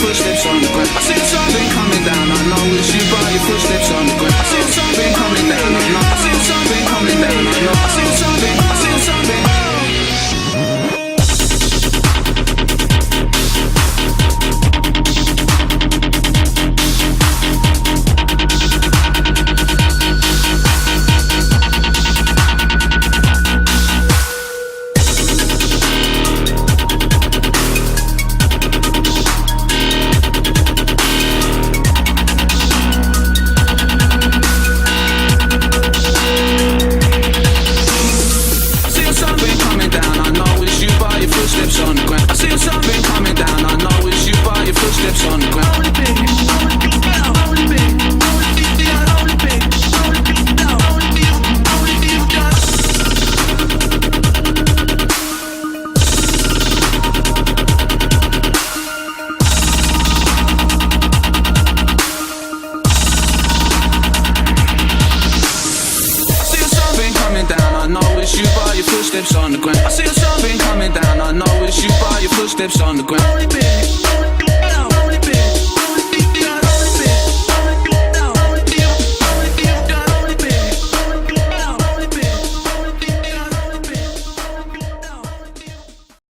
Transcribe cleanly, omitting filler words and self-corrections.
footsteps on the ground. I see something coming down, I know it's you by your footsteps on the ground. I see something coming down, I know. I see something coming down, I know. I see something, I see something. Footsteps on the ground. I see something coming down. I know it's you by your footsteps on the ground.